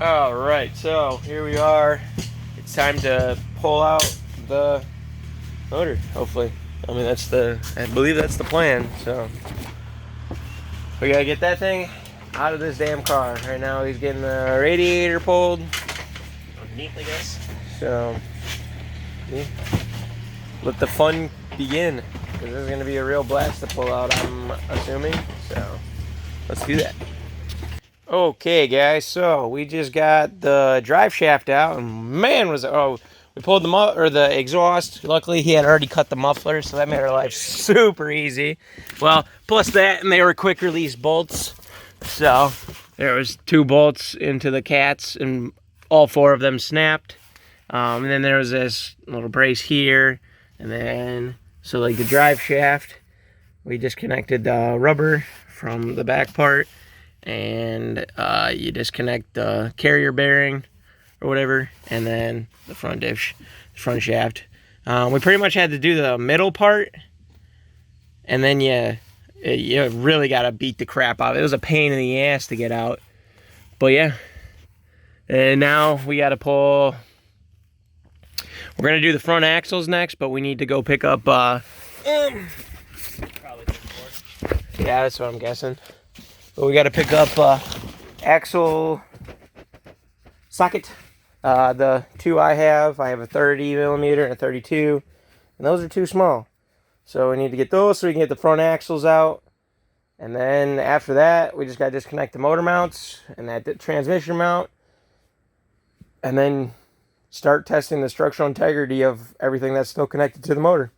All right, so here we are. It's time to pull out the motor. Hopefully, I mean I believe that's the plan. So we gotta get that thing out of this damn car. Right now, he's getting the radiator pulled underneath, I guess. So yeah, let the fun begin. This is gonna be a real blast to pull out, I'm assuming. So let's do that. Okay, guys, so we just got the drive shaft out, and man, we pulled the exhaust. Luckily, he had already cut the muffler, so that made our life super easy. Well, plus that, and they were quick release bolts. So there was 2 bolts into the cats, and all 4 of them snapped. And then there was this little brace here, and then so like the drive shaft, we disconnected the rubber from the back part. And you disconnect the carrier bearing or whatever, and then the front front shaft. We pretty much had to do the middle part, and then you really got to beat the crap out of it. It was a pain in the ass to get out, but yeah. And now we got to pull. We're gonna do the front axles next, but we need to go pick up. Yeah, that's what I'm guessing. But we got to pick up axle socket. The 2 I have a 30 millimeter and a 32, and those are too small. So we need to get those so we can get the front axles out. And then after that, we just got to disconnect the motor mounts and that transmission mount. And then start testing the structural integrity of everything that's still connected to the motor.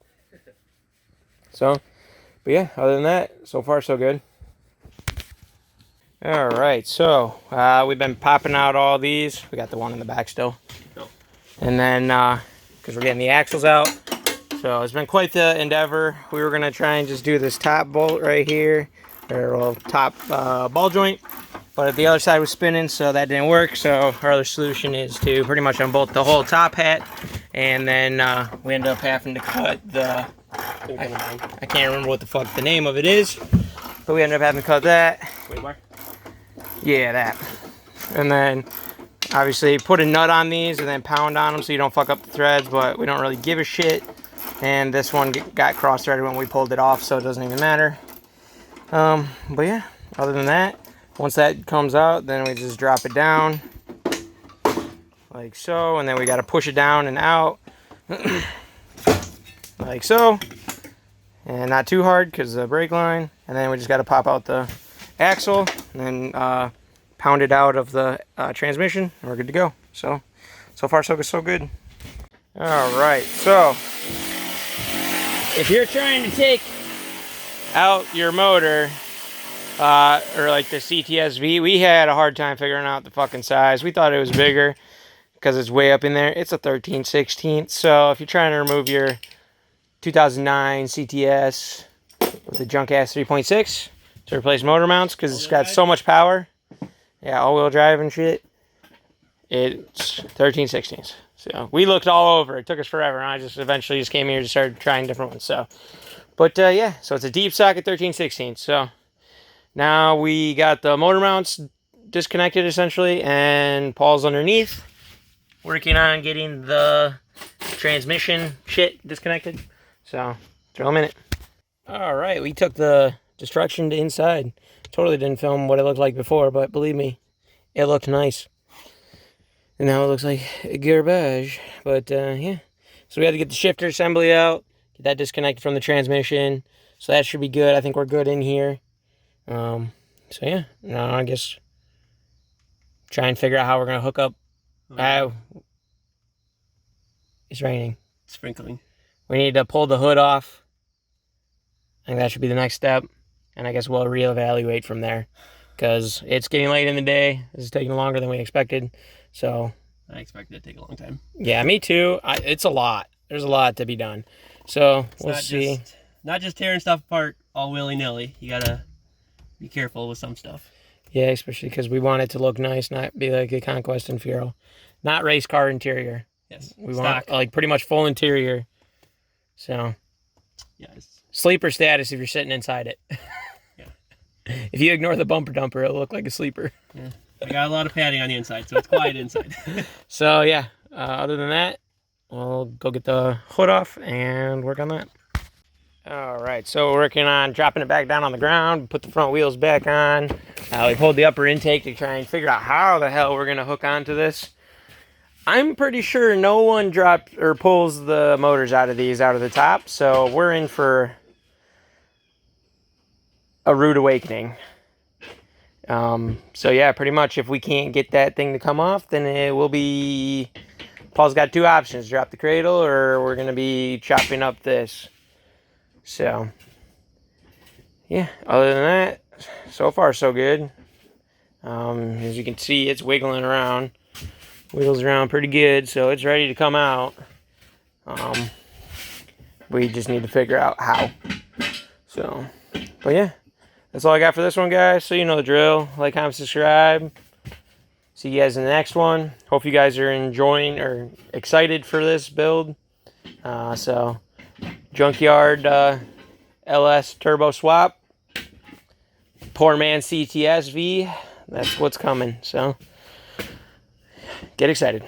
So, but yeah, other than that, so far so good. All right, so we've been popping out all these. We got the one in the back still. No. And then, because we're getting the axles out. So it's been quite the endeavor. We were going to try and just do this top bolt right here, or top ball joint. But the other side was spinning, so that didn't work. So our other solution is to pretty much unbolt the whole top hat. And then we end up having to cut the, I can't remember what the fuck the name of it is. But we ended up having to cut that. Wait, where? Yeah, that. And then, obviously, put a nut on these and then pound on them so you don't fuck up the threads, but we don't really give a shit. And this one got cross-threaded when we pulled it off, so it doesn't even matter. But yeah, other than that, once that comes out, then we just drop it down. Like so, and then we got to push it down and out. Like so. And not too hard, because the brake line. And then we just got to pop out the axle and then pound it out of the transmission, and we're good to go. So far so good. All right, so if you're trying to take out your motor or like the CTSV, we had a hard time figuring out the fucking size. We thought it was bigger because it's way up in there. It's a 13/16. So if you're trying to remove your 2009 CTS with the junk ass 3.6 to replace motor mounts because it's got so much power. Yeah, all-wheel drive and shit. It's 13/16. So we looked all over. It took us forever, and I just eventually just came here and started trying different ones. So, but yeah, so it's a deep socket 13/16. So now we got the motor mounts disconnected essentially, and Paul's underneath working on getting the transmission shit disconnected. So throw a minute. All right, we took the destruction to inside. Totally didn't film what it looked like before, but believe me, it looked nice. And now it looks like garbage. But yeah, so we had to get the shifter assembly out, get that disconnected from the transmission. So that should be good. I think we're good in here. So yeah, now I guess try and figure out how we're gonna hook up. It's raining. Sprinkling. We need to pull the hood off. I think that should be the next step. And I guess we'll reevaluate from there. Because it's getting late in the day. This is taking longer than we expected. So I expected it to take a long time. Yeah, me too. It's a lot. There's a lot to be done. So we'll see. Not just tearing stuff apart all willy-nilly. You gotta be careful with some stuff. Yeah, especially because we want it to look nice, not be like a Conquest and Fiero. Not race car interior. Yes. We want like pretty much full interior. So yes. Sleeper status if you're sitting inside it. Yeah. If you ignore the bumper dumper, it'll look like a sleeper. Yeah. I got a lot of padding on the inside, so it's quiet inside. So yeah, other than that, we'll go get the hood off and work on that. All right, so we're working on dropping it back down on the ground, put the front wheels back on. We pulled the upper intake to try and figure out how the hell we're gonna hook onto this. I'm pretty sure no one drops or pulls the motors out of these out of the top, so we're in for a rude awakening. So yeah, pretty much if we can't get that thing to come off, then it will be... Paul's got two options, drop the cradle or we're gonna be chopping up this. So yeah, other than that, so far so good. As you can see, it's wiggling around. Wiggles around pretty good, so it's ready to come out. We just need to figure out how. So, but yeah, that's all I got for this one, guys. So you know the drill. Like, comment, subscribe. See you guys in the next one. Hope you guys are enjoying or excited for this build. So, Junkyard LS Turbo Swap. Poor Man CTS V. That's what's coming. So, get excited.